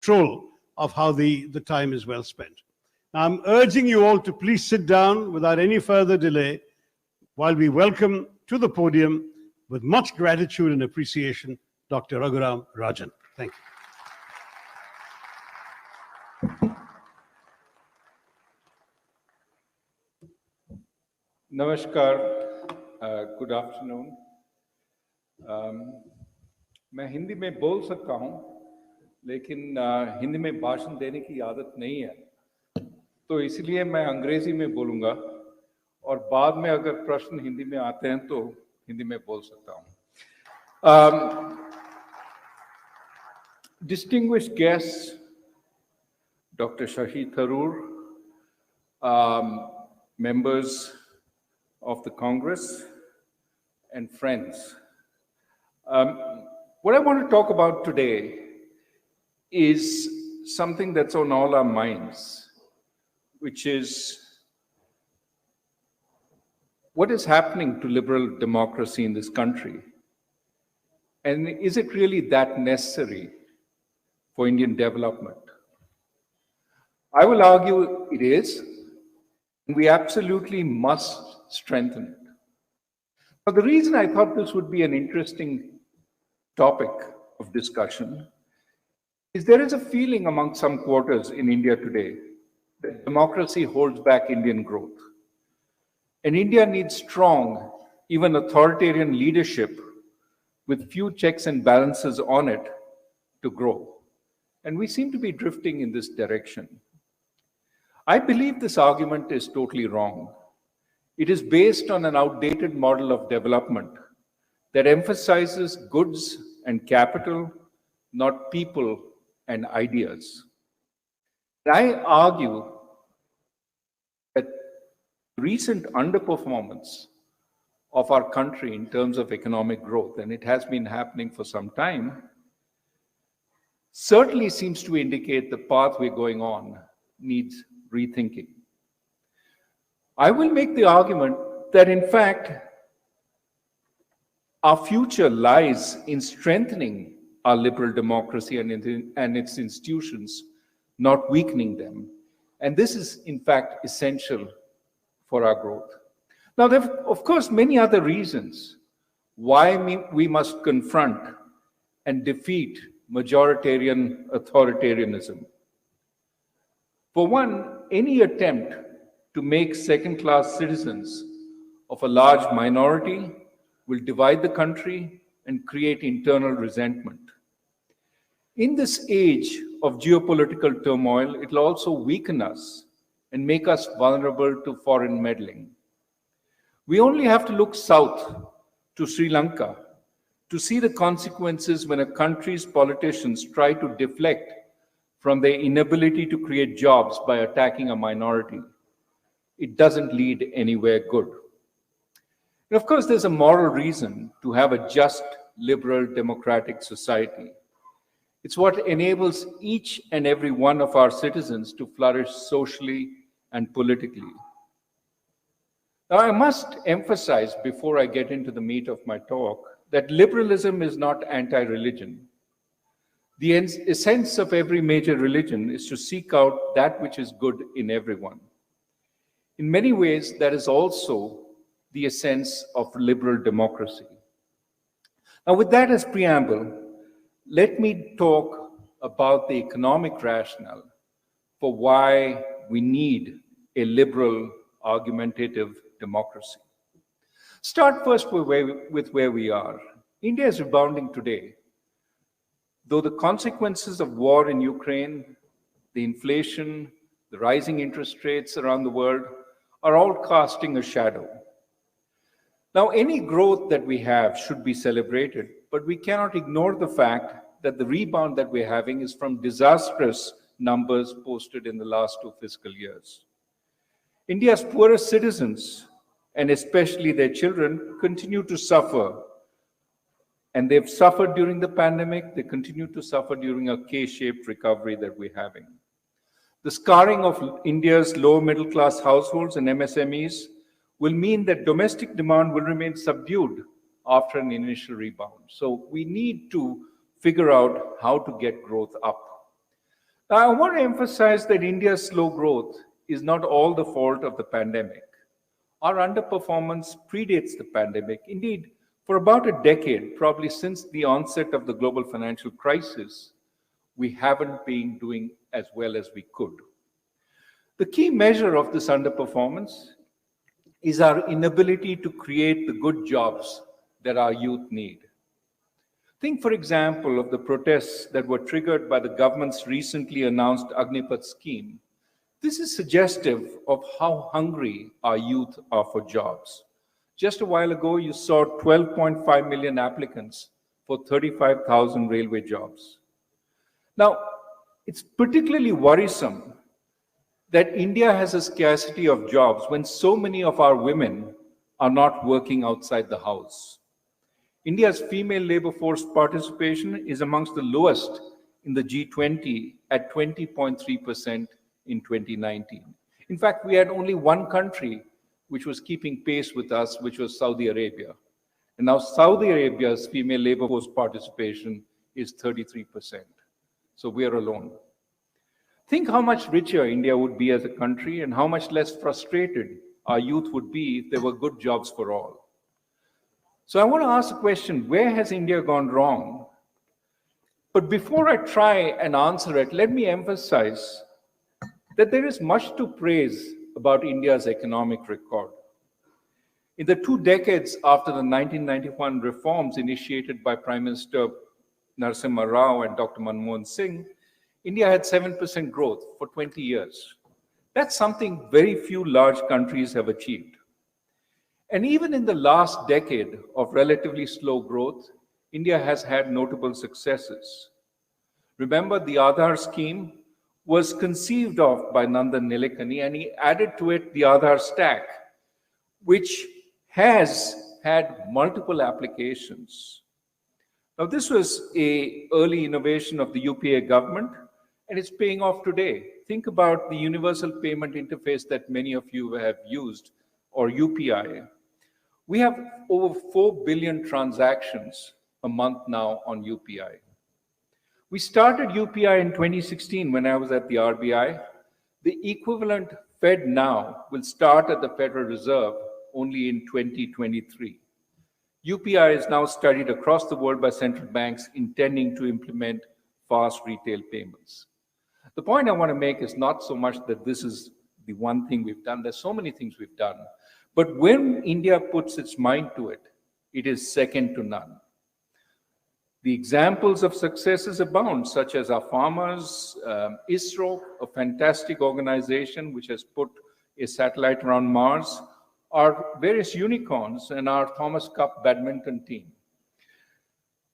control of how the time is well spent. I'm urging you all to please sit down without any further delay while we welcome to the podium, with much gratitude and appreciation, Dr. Raghuram Rajan. Thank you. Namaskar, good afternoon. मैं हिंदी में बोल सकता हूँ, लेकिन हिंदी में भाषण देने की आदत नहीं है, तो इसलिए मैं अंग्रेजी में बोलूँगा और बाद में अगर प्रश्न हिंदी में आते हैं तो हिंदी में बोल सकता हूँ. Distinguished guests, Dr. Shashi Tharoor, members of the Congress, and friends. What I want to talk about today is something that's on all our minds, which is what is happening to liberal democracy in this country, and is it really that necessary for Indian development? I will argue it is, and we absolutely must strengthen it. But the reason I thought this would be an interesting topic of discussion is there is a feeling among some quarters in India today that democracy holds back Indian growth. And India needs strong, even authoritarian leadership with few checks and balances on it to grow. And we seem to be drifting in this direction. I believe this argument is totally wrong. It is based on an outdated model of development that emphasizes goods and capital, not people and ideas. I argue that recent underperformance of our country in terms of economic growth, and it has been happening for some time, certainly seems to indicate the path we're going on needs rethinking. I will make the argument that, in fact, our future lies in strengthening our liberal democracy and its institutions, not weakening them. And this is, in fact, essential for our growth. Now, there are, of course, many other reasons why we must confront and defeat majoritarian authoritarianism. For one, any attempt to make second-class citizens of a large minority will divide the country and create internal resentment. In this age of geopolitical turmoil, it will also weaken us and make us vulnerable to foreign meddling. We only have to look south to Sri Lanka to see the consequences when a country's politicians try to deflect from their inability to create jobs by attacking a minority. It doesn't lead anywhere good. And of course, there's a moral reason to have a just, liberal, democratic society. It's what enables each and every one of our citizens to flourish socially and politically. Now, I must emphasize before I get into the meat of my talk that liberalism is not anti-religion. The essence of every major religion is to seek out that which is good in everyone. In many ways, that is also the essence of liberal democracy. Now, with that as preamble, let me talk about the economic rationale for why we need a liberal, argumentative democracy. Start first with where we are. India is rebounding today. Though the consequences of war in Ukraine, the inflation, the rising interest rates around the world are all casting a shadow. Now, any growth that we have should be celebrated, but we cannot ignore the fact that the rebound that we're having is from disastrous numbers posted in the last 2 fiscal years. India's poorest citizens, and especially their children, continue to suffer. And they've suffered during the pandemic, they continue to suffer during a K-shaped recovery that we're having. The scarring of India's lower middle class households and MSMEs will mean that domestic demand will remain subdued after an initial rebound. So we need to figure out how to get growth up. Now, I want to emphasize that India's slow growth is not all the fault of the pandemic. Our underperformance predates the pandemic. Indeed, for about a decade, probably since the onset of the global financial crisis, we haven't been doing as well as we could. The key measure of this underperformance is our inability to create the good jobs that our youth need. Think, for example, of the protests that were triggered by the government's recently announced Agnipath scheme. This is suggestive of how hungry our youth are for jobs. Just a while ago, you saw 12.5 million applicants for 35,000 railway jobs. Now, it's particularly worrisome that India has a scarcity of jobs when so many of our women are not working outside the house. India's female labor force participation is amongst the lowest in the G20 at 20.3% in 2019. In fact, we had only one country which was keeping pace with us, which was Saudi Arabia. And now Saudi Arabia's female labor force participation is 33%. So we are alone. Think how much richer India would be as a country and how much less frustrated our youth would be if there were good jobs for all. So I want to ask the question, where has India gone wrong? But before I try and answer it, let me emphasize that there is much to praise about India's economic record. In the 2 decades after the 1991 reforms initiated by Prime Minister Narasimha Rao and Dr. Manmohan Singh, India had 7% growth for 20 years. That's something very few large countries have achieved. And even in the last decade of relatively slow growth, India has had notable successes. Remember, the Aadhaar scheme was conceived of by Nandan Nilekani, and he added to it the Aadhaar stack, which has had multiple applications. Now, this was an early innovation of the UPA government, and it's paying off today. Think about the universal payment interface that many of you have used, or UPI. We have over 4 billion transactions a month now on UPI. We started UPI in 2016 when I was at the RBI. The equivalent Fed now will start at the Federal Reserve only in 2023. UPI is now studied across the world by central banks intending to implement fast retail payments. The point I want to make is not so much that this is the one thing we've done. There's so many things we've done. But when India puts its mind to it, it is second to none. The examples of successes abound, such as our farmers, ISRO, a fantastic organization which has put a satellite around Mars, our various unicorns, and our Thomas Cup badminton team.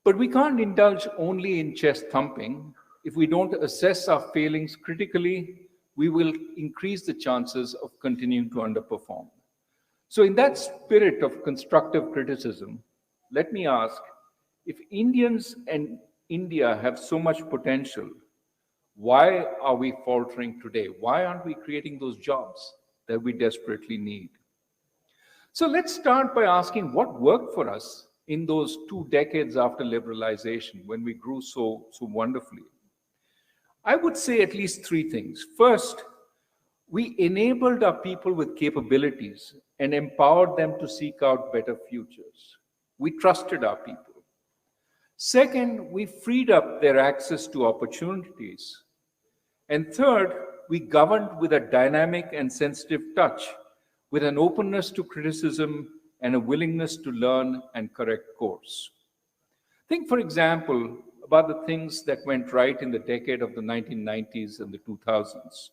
But we can't indulge only in chest thumping. If we don't assess our failings critically, we will increase the chances of continuing to underperform. So in that spirit of constructive criticism, let me ask, if Indians and India have so much potential, why are we faltering today? Why aren't we creating those jobs that we desperately need? So let's start by asking what worked for us in those 2 decades after liberalization when we grew so wonderfully. I would say at least 3 things. First, we enabled our people with capabilities and empowered them to seek out better futures. We trusted our people. Second, we freed up their access to opportunities. And third, we governed with a dynamic and sensitive touch, with an openness to criticism and a willingness to learn and correct course. Think, for example, about the things that went right in the decade of the 1990s and the 2000s.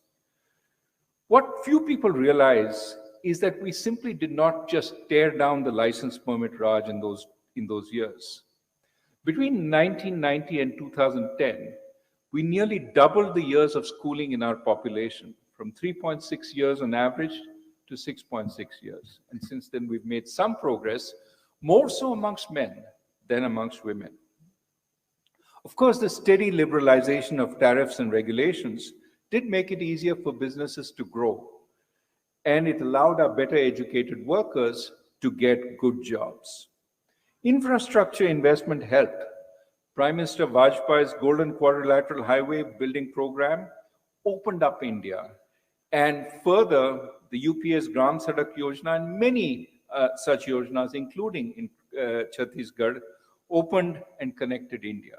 What few people realize is that we simply did not just tear down the license permit Raj in those years. Between 1990 and 2010, we nearly doubled the years of schooling in our population, from 3.6 years on average to 6.6 years. And since then, we've made some progress, more so amongst men than amongst women. Of course, the steady liberalization of tariffs and regulations did make it easier for businesses to grow, and it allowed our better educated workers to get good jobs. Infrastructure investment helped, Prime Minister Vajpayee's Golden Quadrilateral Highway building program opened up India. And further, the UPA's Gram Sadak Yojana and many such yojanas, including in Chhattisgarh, opened and connected India.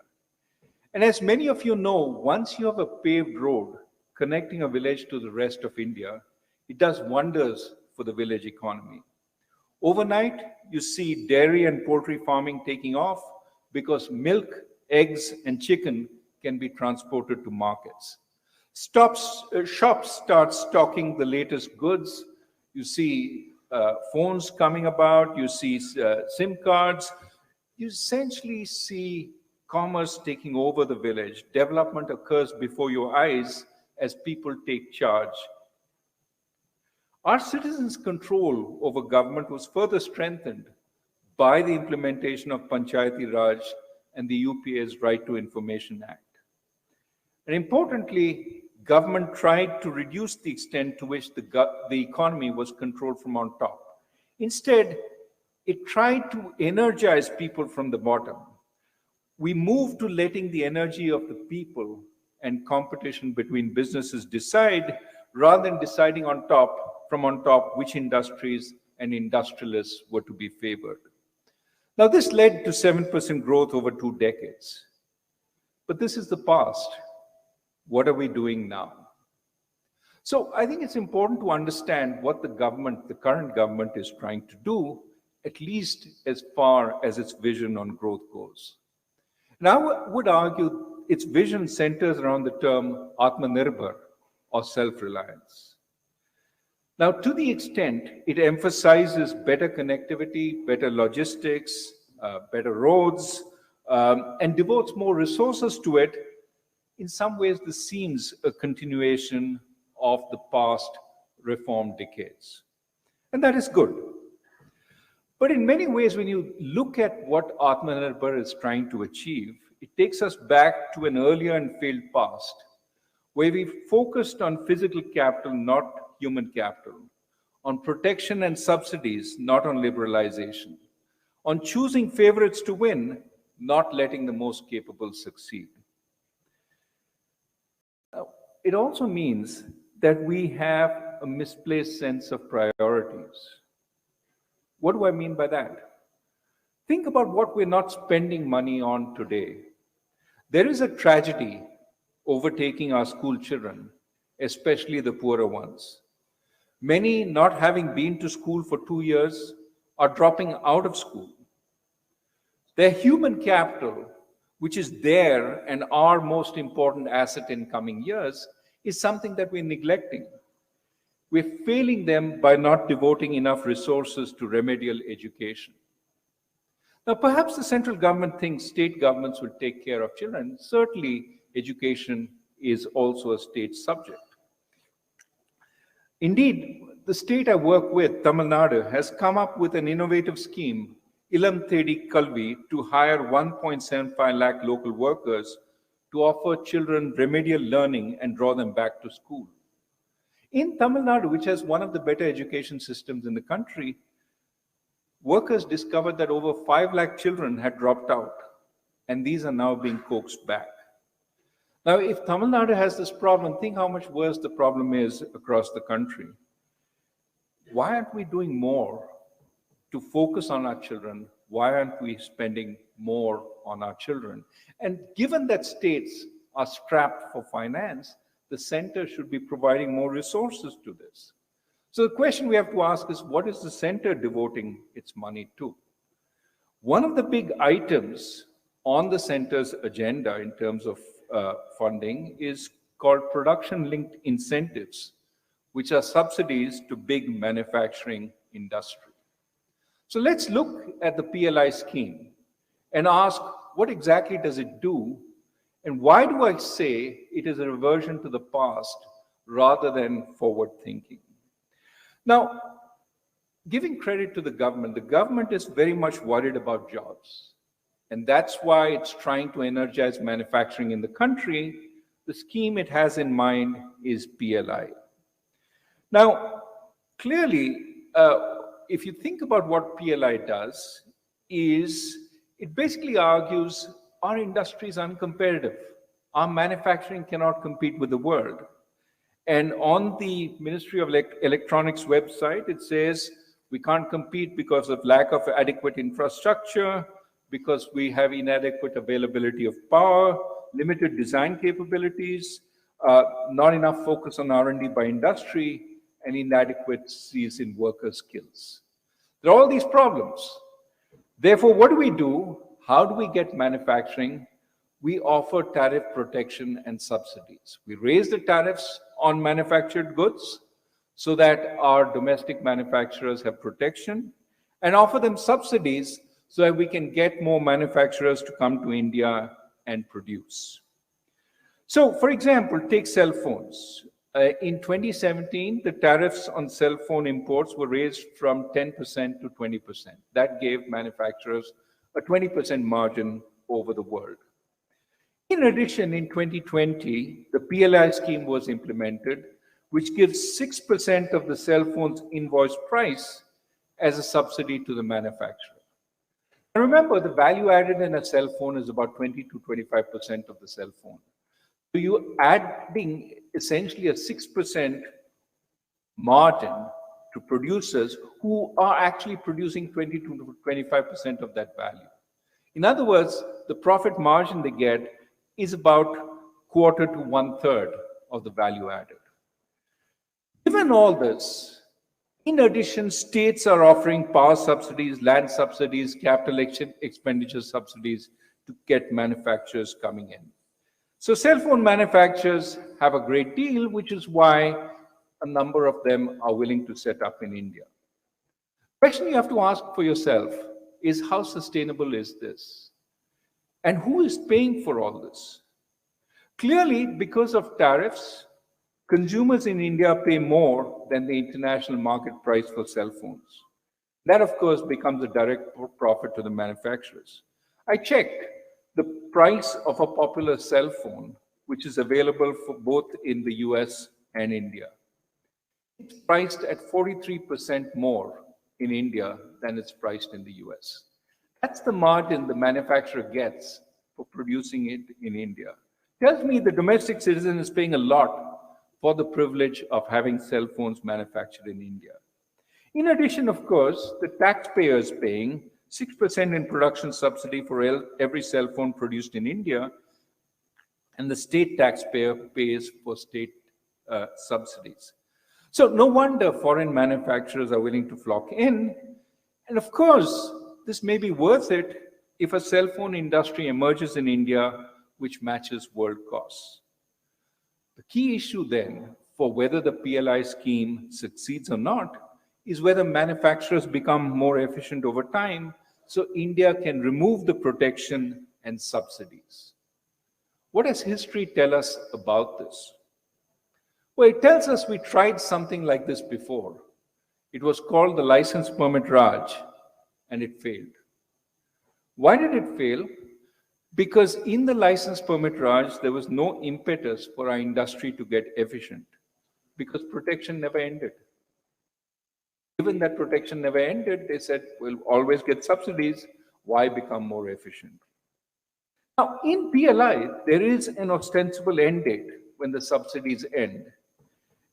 And as many of you know, once you have a paved road connecting a village to the rest of India, it does wonders for the village economy. Overnight, you see dairy and poultry farming taking off because milk, eggs, and chicken can be transported to markets. Shops start stocking the latest goods. You see phones coming about, you see SIM cards. You essentially see commerce taking over the village. Development occurs before your eyes as people take charge. Our citizens' control over government was further strengthened by the implementation of Panchayati Raj and the UPA's Right to Information Act. And importantly, government tried to reduce the extent to which the economy was controlled from on top. Instead, it tried to energize people from the bottom. We moved to letting the energy of the people and competition between businesses decide, rather than deciding from on top which industries and industrialists were to be favored. Now, this led to 7% growth over 2 decades. But this is the past. What are we doing now? So I think it's important to understand what the current government is trying to do, at least as far as its vision on growth goes. And I would argue its vision centers around the term Atmanirbhar, or self-reliance. Now, to the extent it emphasizes better connectivity, better logistics, better roads, and devotes more resources to it, in some ways this seems a continuation of the past reform decades. And that is good. But in many ways, when you look at what Atmanirbhar is trying to achieve, it takes us back to an earlier and failed past, where we focused on physical capital, not human capital, on protection and subsidies, not on liberalization, on choosing favorites to win, not letting the most capable succeed. Now, it also means that we have a misplaced sense of priorities. What do I mean by that? Think about what we're not spending money on today. There is a tragedy overtaking our school children, especially the poorer ones. Many, not having been to school for 2 years, are dropping out of school. Their human capital, which is their and our most important asset in coming years, is something that we're neglecting. We're failing them by not devoting enough resources to remedial education. Now, perhaps the central government thinks state governments will take care of children. Certainly, education is also a state subject. Indeed, the state I work with, Tamil Nadu, has come up with an innovative scheme, Ilam Thedi Kalvi, to hire 1.75 lakh local workers to offer children remedial learning and draw them back to school. In Tamil Nadu, which has one of the better education systems in the country, workers discovered that over 5 lakh children had dropped out, and these are now being coaxed back. Now, if Tamil Nadu has this problem, think how much worse the problem is across the country. Why aren't we doing more to focus on our children? Why aren't we spending more on our children? And given that states are strapped for finance, the center should be providing more resources to this. So the question we have to ask is, what is the center devoting its money to? One of the big items on the center's agenda in terms of funding is called production-linked incentives, which are subsidies to big manufacturing industry. So let's look at the PLI scheme and ask, what exactly does it do? And why do I say it is a reversion to the past rather than forward thinking? Now, giving credit to the government is very much worried about jobs. And that's why it's trying to energize manufacturing in the country. The scheme it has in mind is PLI. Now, clearly, if you think about what PLI does, is it basically argues our industry is uncompetitive. Our manufacturing cannot compete with the world. And on the Ministry of Electronics website, it says we can't compete because of lack of adequate infrastructure, because we have inadequate availability of power, limited design capabilities, not enough focus on R&D by industry, and inadequacies in worker skills. There are all these problems. Therefore, what do? How do we get manufacturing? We offer tariff protection and subsidies. We raise the tariffs on manufactured goods so that our domestic manufacturers have protection, and offer them subsidies so that we can get more manufacturers to come to India and produce. So, for example, take cell phones. In 2017, the tariffs on cell phone imports were raised from 10% to 20%. That gave manufacturers a 20% margin over the world. In addition, in 2020, the PLI scheme was implemented, which gives 6% of the cell phone's invoice price as a subsidy to the manufacturer. And remember, the value added in a cell phone is about 20 to 25% of the cell phone. So you're adding essentially a 6% margin to producers who are actually producing 20 to 25% of that value. In other words, the profit margin they get is about quarter to 1/3 of the value added. Given all this, in addition, states are offering power subsidies, land subsidies, capital expenditure subsidies to get manufacturers coming in. So cell phone manufacturers have a great deal, which is why a number of them are willing to set up in India. The question you have to ask for yourself is, how sustainable is this? And who is paying for all this? Clearly, because of tariffs, consumers in India pay more than the international market price for cell phones. That, of course, becomes a direct profit to the manufacturers. I checked the price of a popular cell phone, which is available for both in the US and India. It's priced at 43% more in India than it's priced in the US. That's the margin the manufacturer gets for producing it in India. Tells me the domestic citizen is paying a lot for the privilege of having cell phones manufactured in India. In addition, of course, the taxpayer is paying 6% in production subsidy for every cell phone produced in India, and the state taxpayer pays for state subsidies. So no wonder foreign manufacturers are willing to flock in. And of course, this may be worth it if a cell phone industry emerges in India which matches world costs. The key issue then for whether the PLI scheme succeeds or not is whether manufacturers become more efficient over time so India can remove the protection and subsidies. What does history tell us about this? Well, it tells us we tried something like this before. It was called the License Permit Raj, and it failed. Why did it fail? Because in the License Permit Raj, there was no impetus for our industry to get efficient, because protection never ended. Given that protection never ended, they said, we'll always get subsidies, why become more efficient? Now, in PLI, there is an ostensible end date when the subsidies end.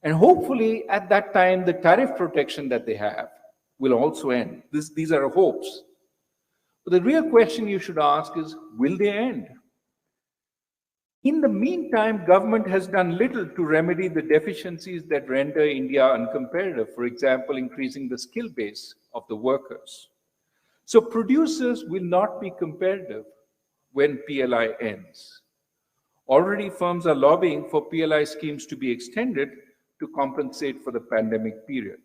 And hopefully, at that time, the tariff protection that they have will also end. These are hopes. But the real question you should ask is, will they end? In the meantime, government has done little to remedy the deficiencies that render India uncompetitive, for example, increasing the skill base of the workers. So producers will not be competitive when PLI ends. Already firms are lobbying for PLI schemes to be extended to compensate for the pandemic period.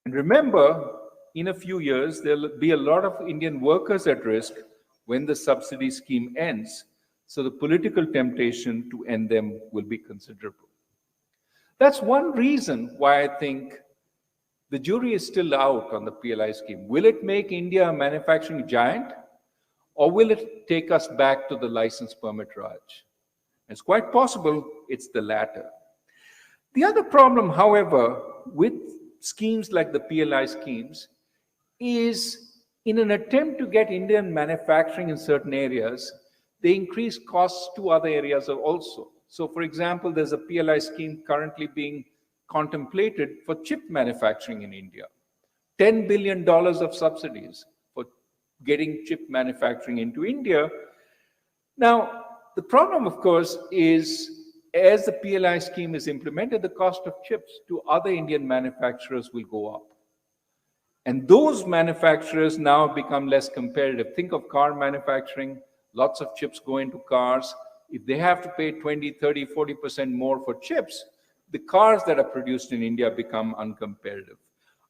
And remember, in a few years, there'll be a lot of Indian workers at risk when the subsidy scheme ends. So the political temptation to end them will be considerable. That's one reason why I think the jury is still out on the PLI scheme. Will it make India a manufacturing giant, or will it take us back to the License Permit Raj? It's quite possible it's the latter. The other problem, however, with schemes like the PLI schemes is in an attempt to get Indian manufacturing in certain areas, they increase costs to other areas also. So for example, there's a PLI scheme currently being contemplated for chip manufacturing in India. $10 billion of subsidies for getting chip manufacturing into India. Now, the problem, of course, is as the PLI scheme is implemented, the cost of chips to other Indian manufacturers will go up. And those manufacturers now become less competitive. Think of car manufacturing, lots of chips go into cars. If they have to pay 20, 30, 40% more for chips, the cars that are produced in India become uncompetitive.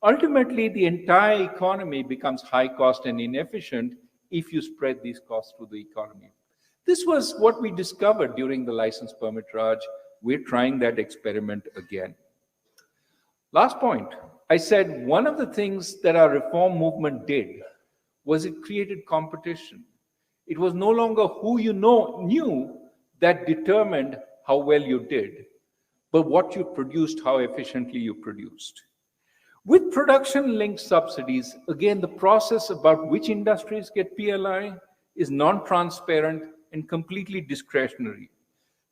Ultimately, the entire economy becomes high cost and inefficient if you spread these costs through the economy. This was what we discovered during the license permit Raj. We're trying that experiment again. Last point, I said one of the things that our reform movement did was it created competition. It was no longer who you knew that determined how well you did, but what you produced, how efficiently you produced. With production-linked subsidies, again, the process about which industries get PLI is non-transparent and completely discretionary,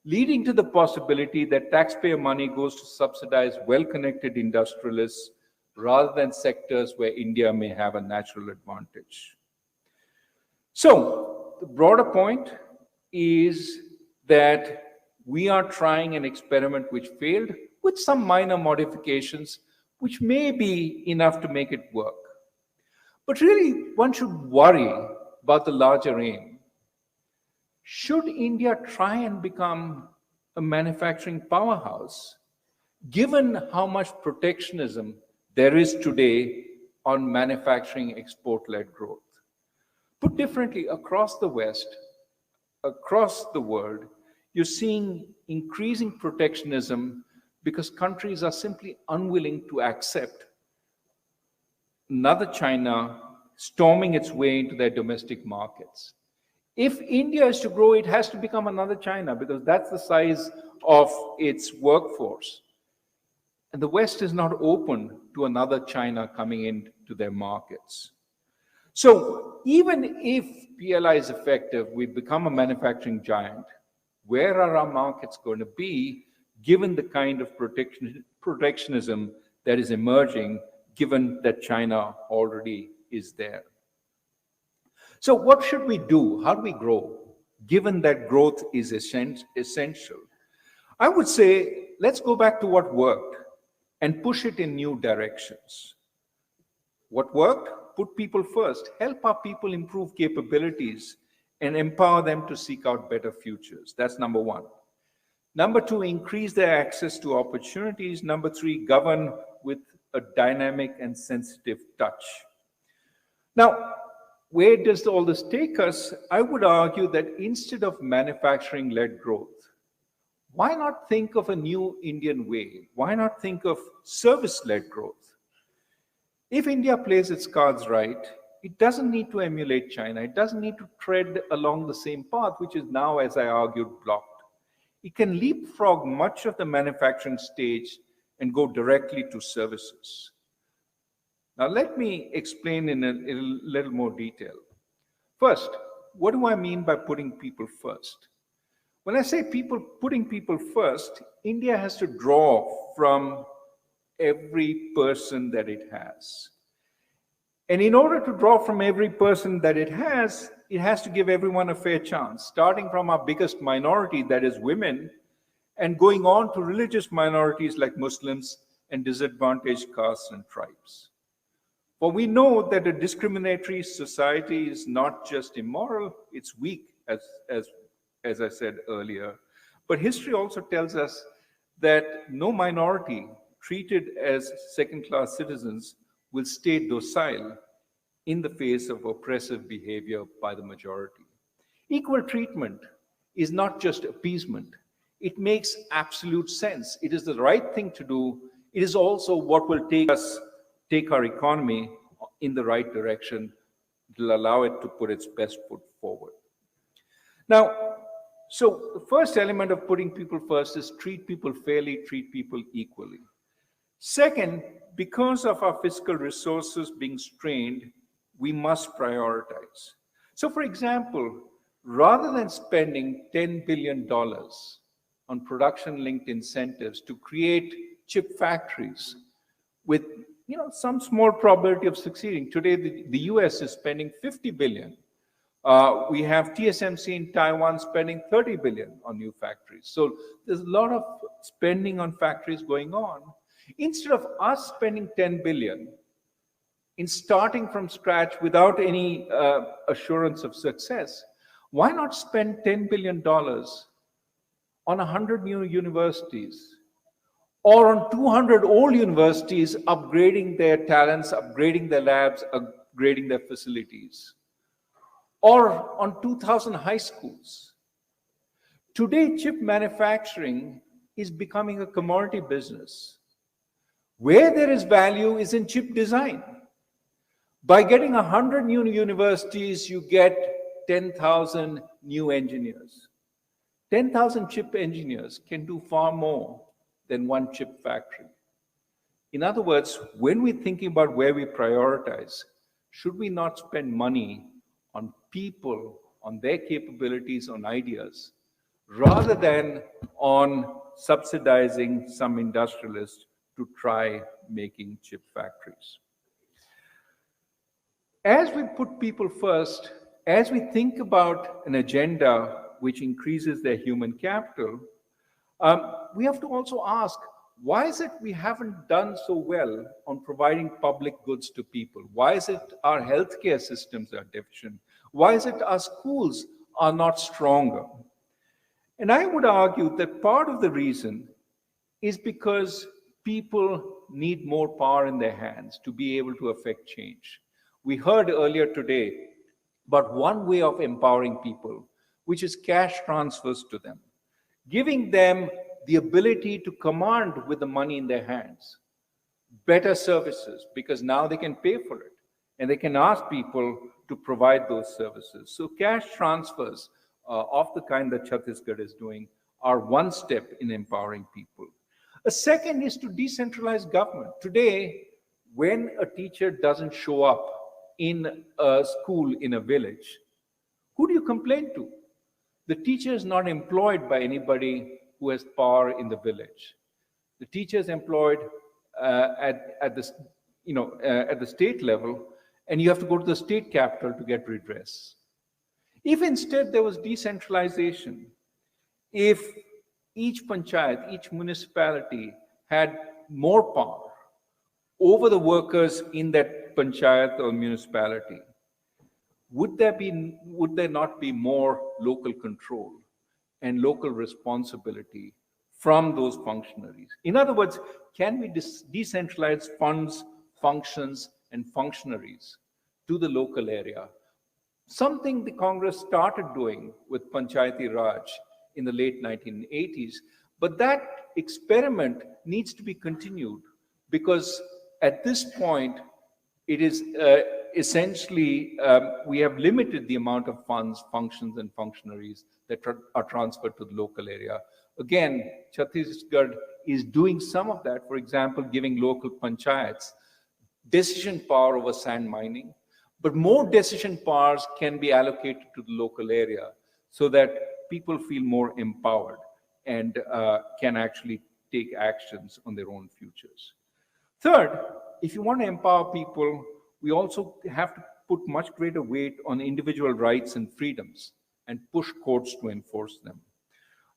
leading to the possibility that taxpayer money goes to subsidize well-connected industrialists rather than sectors where India may have a natural advantage. So, the broader point is that we are trying an experiment which failed with some minor modifications, which may be enough to make it work. But really, one should worry about the larger aim. Should India try and become a manufacturing powerhouse, given how much protectionism there is today on manufacturing export-led growth? Put differently, across the West, across the world, you're seeing increasing protectionism because countries are simply unwilling to accept another China storming its way into their domestic markets. If India is to grow, it has to become another China because that's the size of its workforce. And the West is not open to another China coming into their markets. So even if PLI is effective, we become a manufacturing giant, where are our markets going to be given the kind of protectionism that is emerging, given that China already is there? So what should we do? How do we grow, given that growth is essential? I would say, let's go back to what worked and push it in new directions. What worked? Put people first. Help our people improve capabilities and empower them to seek out better futures. That's number one. Number two, increase their access to opportunities. Number three, govern with a dynamic and sensitive touch. Now, where does all this take us? I would argue that instead of manufacturing-led growth, why not think of a new Indian way? Why not think of service-led growth? If India plays its cards right, it doesn't need to emulate China. It doesn't need to tread along the same path, which is now, as I argued, blocked. It can leapfrog much of the manufacturing stage and go directly to services. Now, let me explain in a little more detail. First, what do I mean by putting people first? When I say putting people first, India has to draw from every person that it has. And in order to draw from every person that it has to give everyone a fair chance, starting from our biggest minority, that is women, and going on to religious minorities like Muslims and disadvantaged castes and tribes. For we know that a discriminatory society is not just immoral, it's weak, as I said earlier. But history also tells us that no minority treated as second-class citizens will stay docile in the face of oppressive behavior by the majority. Equal treatment is not just appeasement. It makes absolute sense. It is the right thing to do. It is also what will take our economy in the right direction. It will allow it to put its best foot forward. Now, so the first element of putting people first is treat people fairly, treat people equally. Second, because of our fiscal resources being strained, we must prioritize. So for example, rather than spending $10 billion on production-linked incentives to create chip factories with some small probability of succeeding. Today, the US is spending $50 billion. We have TSMC in Taiwan spending $30 billion on new factories. So there's a lot of spending on factories going on. Instead of us spending $10 billion in starting from scratch without any assurance of success, why not spend $10 billion on 100 new universities or on 200 old universities upgrading their talents, upgrading their labs, upgrading their facilities, or on 2,000 high schools? Today, chip manufacturing is becoming a commodity business. Where there is value is in chip design. By getting 100 new universities, you get 10,000 new engineers. 10,000 chip engineers can do far more than one chip factory. In other words, when we're thinking about where we prioritize, should we not spend money on people, on their capabilities, on ideas, rather than on subsidizing some industrialists to try making chip factories? As we put people first, as we think about an agenda which increases their human capital, we have to also ask, why is it we haven't done so well on providing public goods to people? Why is it our healthcare systems are deficient? Why is it our schools are not stronger? And I would argue that part of the reason is because people need more power in their hands to be able to affect change. We heard earlier today about one way of empowering people, which is cash transfers to them, giving them the ability to command with the money in their hands better services, because now they can pay for it and they can ask people to provide those services. So cash transfers of the kind that Chhattisgarh is doing are one step in empowering people. A second is to decentralize government. Today, when a teacher doesn't show up in a school in a village, who do you complain to? The teacher is not employed by anybody who has power in the village. The teacher is employed at the state level, and you have to go to the state capital to get redress. If instead there was decentralization, if each panchayat, each municipality had more power over the workers in that panchayat or municipality, would there not be more local control and local responsibility from those functionaries? In other words, can we decentralize funds, functions, and functionaries to the local area? Something the Congress started doing with Panchayati Raj in the late 1980s, but that experiment needs to be continued, because at this point, it is essentially, we have limited the amount of funds, functions, and functionaries that are transferred to the local area. Again, Chhattisgarh is doing some of that, for example, giving local panchayats decision power over sand mining, but more decision powers can be allocated to the local area so that people feel more empowered and can actually take actions on their own futures. Third, if you want to empower people, we also have to put much greater weight on individual rights and freedoms and push courts to enforce them.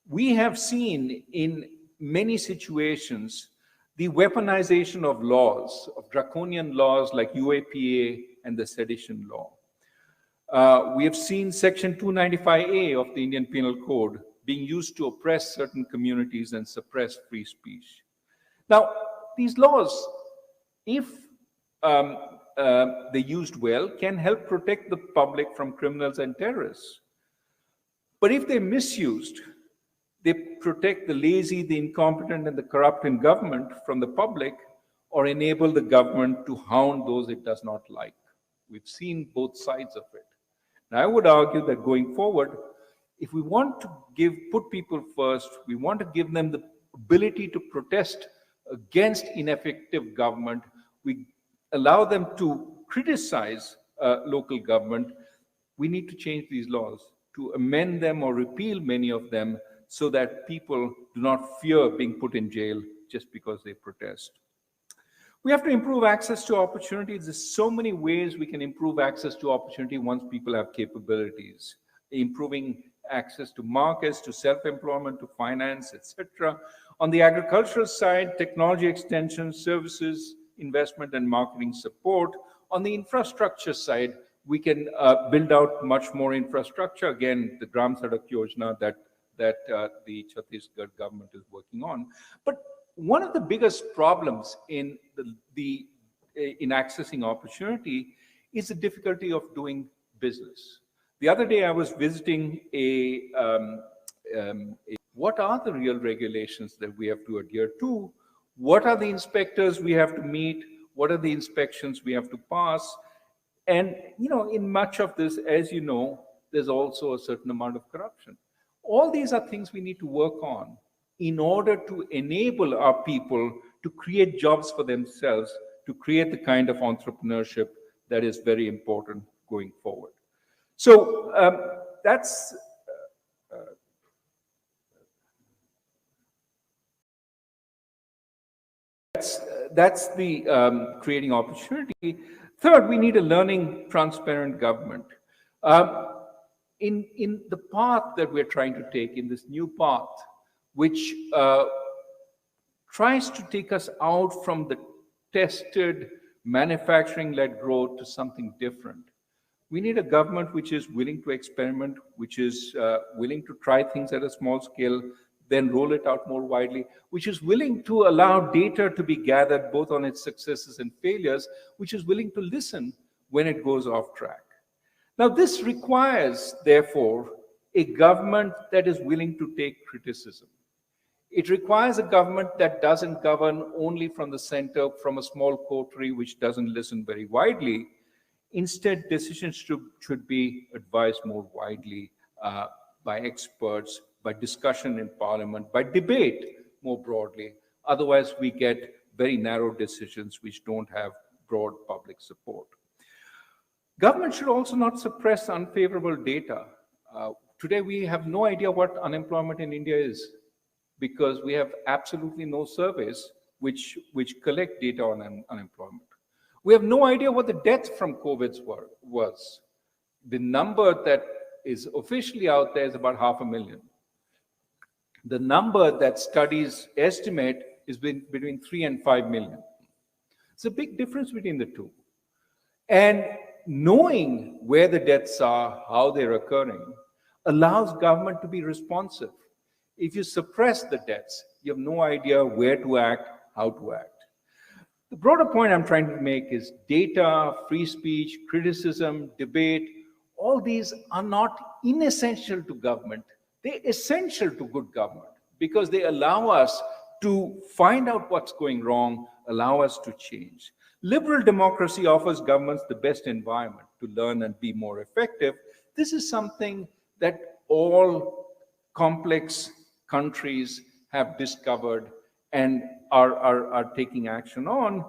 We have seen in many situations the weaponization of laws, of draconian laws like UAPA and the sedition law. We have seen Section 295A of the Indian Penal Code being used to oppress certain communities and suppress free speech. Now, these laws, if they used well, can help protect the public from criminals and terrorists. But if they're misused, they protect the lazy, the incompetent, and the corrupt in government from the public, or enable the government to hound those it does not like. We've seen both sides of it. And I would argue that going forward, if we want to put people first, we want to give them the ability to protest against ineffective government, we allow them to criticize local government, we need to change these laws to amend them or repeal many of them so that people do not fear being put in jail just because they protest. We have to improve access to opportunities. There's so many ways we can improve access to opportunity once people have capabilities. Improving access to markets, to self-employment, to finance, etc. On the agricultural side, technology extension, services, investment and marketing support. On the infrastructure side, we can build out much more infrastructure. Again, the Gram Sadak Yojana that the Chhattisgarh government is working on. But one of the biggest problems in in accessing opportunity is the difficulty of doing business. The other day I was visiting what are the real regulations that we have to adhere to? What are the inspectors we have to meet? What are the inspections we have to pass? And in much of this, as you know, there's also a certain amount of corruption. All these are things we need to work on in order to enable our people to create jobs for themselves, to create the kind of entrepreneurship that is very important going forward. So that's the creating opportunity. Third, we need a learning, transparent government. In the path that we're trying to take, in this new path, which tries to take us out from the tested manufacturing-led growth to something different. We need a government which is willing to experiment, which is willing to try things at a small scale, then roll it out more widely, which is willing to allow data to be gathered both on its successes and failures, which is willing to listen when it goes off track. Now, this requires, therefore, a government that is willing to take criticism. It requires a government that doesn't govern only from the center, from a small coterie which doesn't listen very widely. Instead, decisions should be advised more widely by experts, by discussion in parliament, by debate more broadly. Otherwise, we get very narrow decisions which don't have broad public support. Government should also not suppress unfavorable data. Today, we have no idea what unemployment in India is, because we have absolutely no surveys which collect data on unemployment. We have no idea what the death from COVID was. The number that is officially out there is about 500,000. The number that studies estimate is between 3 and 5 million. It's a big difference between the two. And knowing where the deaths are, how they're occurring, allows government to be responsive. If you suppress the deaths, you have no idea where to act, how to act. The broader point I'm trying to make is data, free speech, criticism, debate, all these are not inessential to government. They're essential to good government because they allow us to find out what's going wrong, allow us to change. Liberal democracy offers governments the best environment to learn and be more effective. This is something that all complex countries have discovered and are taking action on,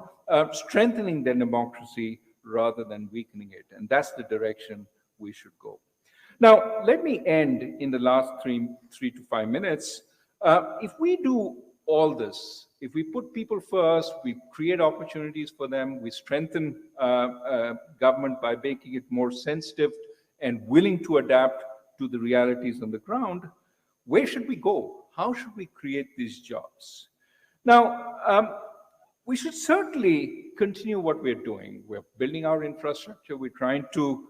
strengthening their democracy rather than weakening it. And that's the direction we should go. Now, let me end in the last three to 5 minutes. If we do all this, if we put people first, we create opportunities for them, we strengthen government by making it more sensitive and willing to adapt to the realities on the ground, where should we go? How should we create these jobs? Now, we should certainly continue what we're doing. We're building our infrastructure. We're trying to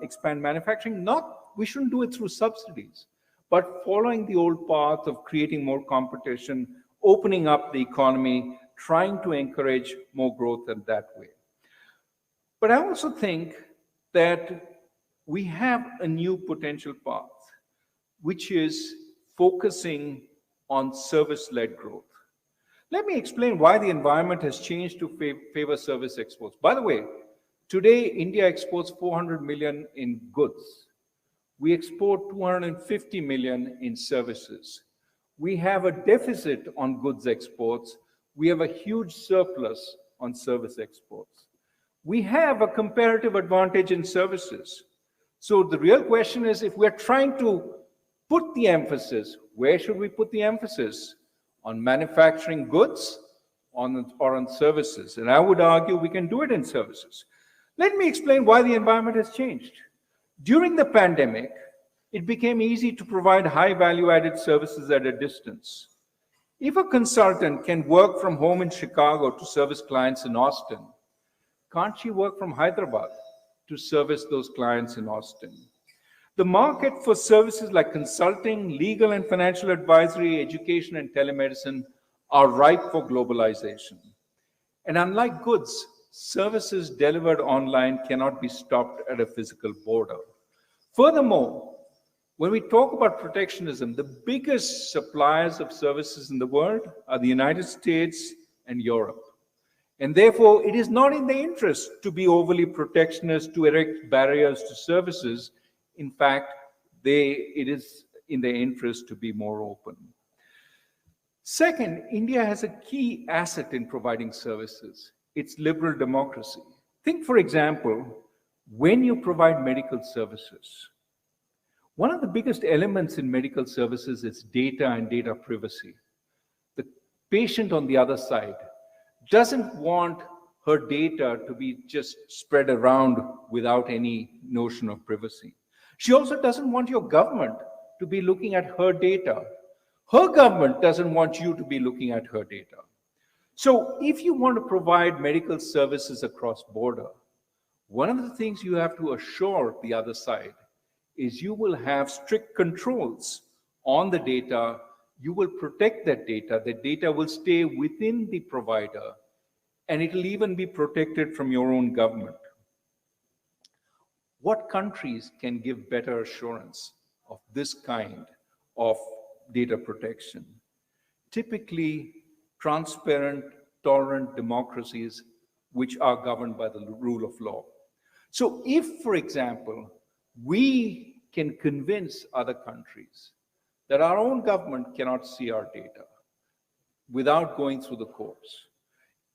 expand manufacturing. We shouldn't do it through subsidies, but following the old path of creating more competition, opening up the economy, trying to encourage more growth in that way. But I also think that we have a new potential path, which is focusing on service-led growth. Let me explain why the environment has changed to favor service exports. By the way, today India exports 400 million in goods. We export 250 million in services. We have a deficit on goods exports. We have a huge surplus on service exports. We have a comparative advantage in services. So the real question is, if we're trying to put the emphasis, where should we put the emphasis? On manufacturing goods or on services? And I would argue we can do it in services. Let me explain why the environment has changed. During the pandemic, it became easy to provide high value-added services at a distance. If a consultant can work from home in Chicago to service clients in Austin, can't she work from Hyderabad to service those clients in Austin? The market for services like consulting, legal and financial advisory, education, and telemedicine are ripe for globalization. And unlike goods, services delivered online cannot be stopped at a physical border. Furthermore, when we talk about protectionism, the biggest suppliers of services in the world are the United States and Europe. And therefore, it is not in their interest to be overly protectionist, to erect barriers to services. In fact, it is in their interest to be more open. Second, India has a key asset in providing services. It's liberal democracy. Think, for example, when you provide medical services, one of the biggest elements in medical services is data and data privacy. The patient on the other side doesn't want her data to be just spread around without any notion of privacy. She also doesn't want your government to be looking at her data. Her government doesn't want you to be looking at her data. So if you want to provide medical services across border, one of the things you have to assure the other side is you will have strict controls on the data. You will protect that data. The data will stay within the provider, and it will even be protected from your own government. What countries can give better assurance of this kind of data protection? Typically, transparent, tolerant democracies which are governed by the rule of law. So if, for example, we can convince other countries that our own government cannot see our data without going through the courts,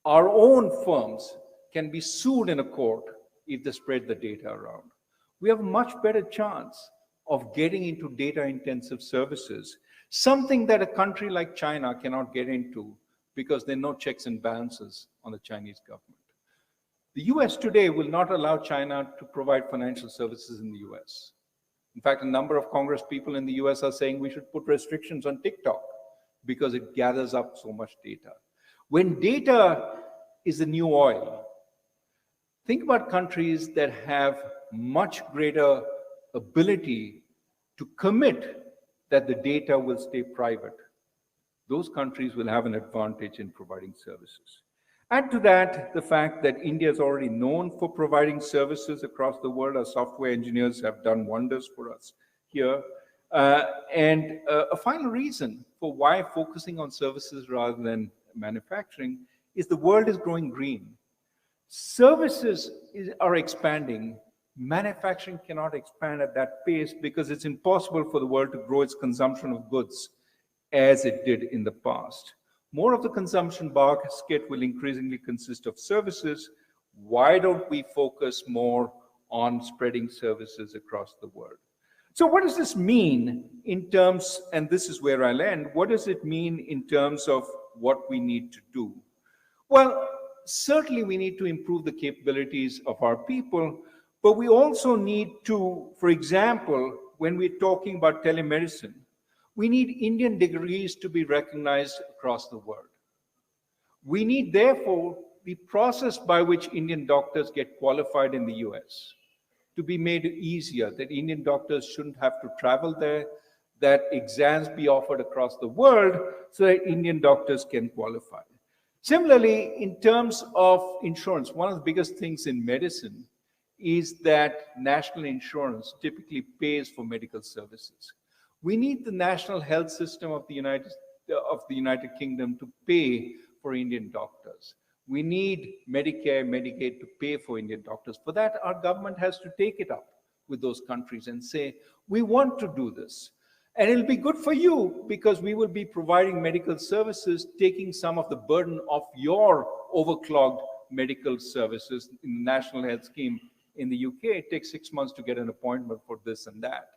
our own firms can be sued in a court if they spread the data around, we have a much better chance of getting into data-intensive services, something that a country like China cannot get into because there are no checks and balances on the Chinese government. The US today will not allow China to provide financial services in the US. In fact, a number of Congress people in the US are saying we should put restrictions on TikTok because it gathers up so much data. When data is the new oil, think about countries that have much greater ability to commit that the data will stay private. Those countries will have an advantage in providing services. Add to that the fact that India is already known for providing services across the world. Our software engineers have done wonders for us here. A final reason for why focusing on services rather than manufacturing is the world is growing green. Services are expanding. Manufacturing cannot expand at that pace because it's impossible for the world to grow its consumption of goods as it did in the past. More of the consumption basket will increasingly consist of services. Why don't we focus more on spreading services across the world? So what does this mean in terms, and this is where I'll end, what does it mean in terms of what we need to do? Well, certainly we need to improve the capabilities of our people, but we also need to, for example, when we're talking about telemedicine, we need Indian degrees to be recognized across the world. We need, therefore, the process by which Indian doctors get qualified in the US to be made easier, that Indian doctors shouldn't have to travel there, that exams be offered across the world so that Indian doctors can qualify. Similarly, in terms of insurance, one of the biggest things in medicine is that national insurance typically pays for medical services. We need the national health system of the United Kingdom to pay for Indian doctors. We need Medicare, Medicaid to pay for Indian doctors. For that, our government has to take it up with those countries and say, we want to do this. And it'll be good for you because we will be providing medical services, taking some of the burden of your overclogged medical services in the national health scheme In the UK, it takes 6 months to get an appointment for this and that.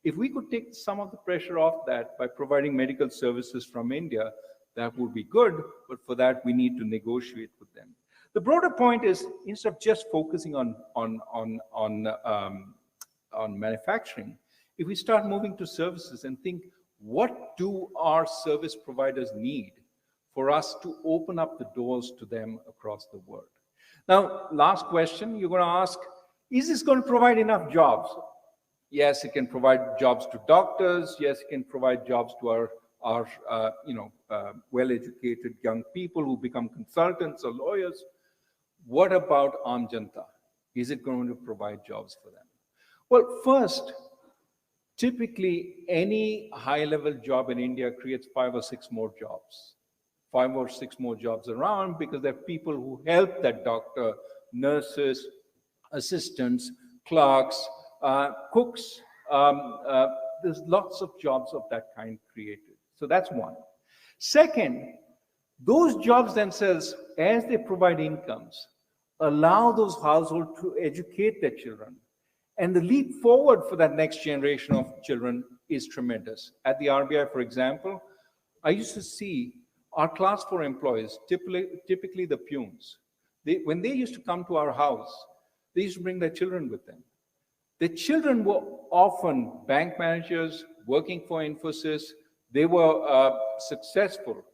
If we could take some of the pressure off that by providing medical services from India, that would be good, but for that, we need to negotiate with them. The broader point is, instead of just focusing on manufacturing, if we start moving to services and think, what do our service providers need for us to open up the doors to them across the world? Now, last question, you're going to ask, is this going to provide enough jobs? Yes, it can provide jobs to doctors. Yes, it can provide jobs to our well-educated young people who become consultants or lawyers. What about Aam Janta? Is it going to provide jobs for them? Well, first, typically any high-level job in India creates 5 or 6 more jobs. 5 or 6 more jobs around, because there are people who help that doctor, nurses, assistants, clerks, cooks. There's lots of jobs of that kind created. So that's one. Second, those jobs themselves, as they provide incomes, allow those households to educate their children. And the leap forward for that next generation of children is tremendous. At the RBI, for example, I used to see our class 4 employees, typically the peons, when they used to come to our house, they used to bring their children with them. The children were often bank managers working for Infosys. They were successful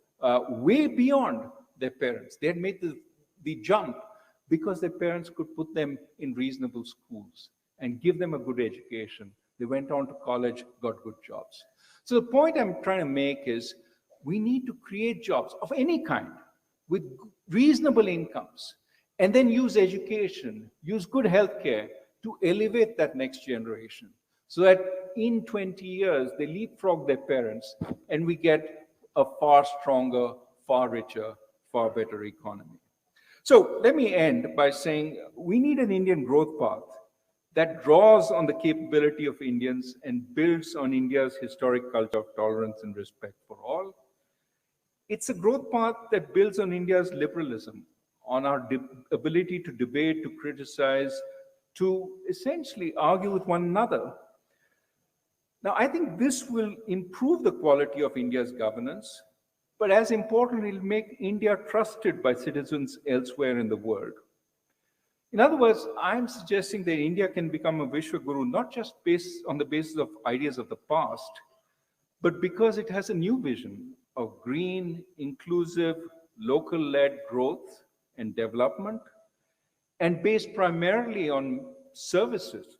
way beyond their parents. They had made the jump because their parents could put them in reasonable schools and give them a good education. They went on to college, got good jobs. So the point I'm trying to make is we need to create jobs of any kind with reasonable incomes, and then use education, use good healthcare to elevate that next generation, so that in 20 years, they leapfrog their parents and we get a far stronger, far richer, far better economy. So let me end by saying we need an Indian growth path that draws on the capability of Indians and builds on India's historic culture of tolerance and respect for all. It's a growth path that builds on India's liberalism, on our ability to debate, to criticize, to essentially argue with one another. Now, I think this will improve the quality of India's governance, but as importantly, it'll make India trusted by citizens elsewhere in the world. In other words, I'm suggesting that India can become a Vishwaguru, not just based on the basis of ideas of the past, but because it has a new vision of green, inclusive, local-led growth and development, and based primarily on services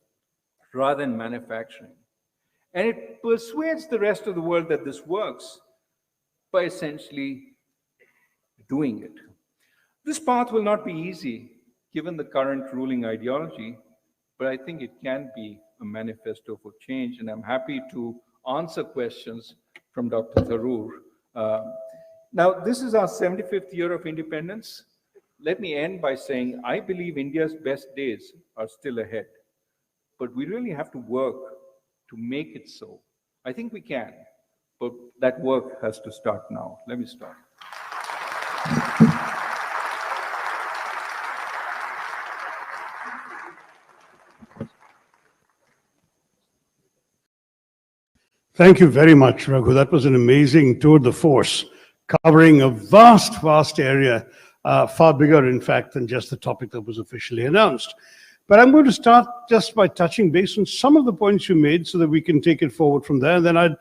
rather than manufacturing. And it persuades the rest of the world that this works by essentially doing it. This path will not be easy given the current ruling ideology, but I think it can be a manifesto for change, and I'm happy to answer questions from Dr. Tharoor. Now, this is our 75th year of independence. Let me end by saying I believe India's best days are still ahead, but we really have to work to make it so. I think we can, but that work has to start now. Let me start. Thank you very much, Raghu. That was an amazing tour de force, covering a vast, vast area, far bigger, in fact, than just the topic that was officially announced. But I'm going to start just by touching base on some of the points you made so that we can take it forward from there. And then I'd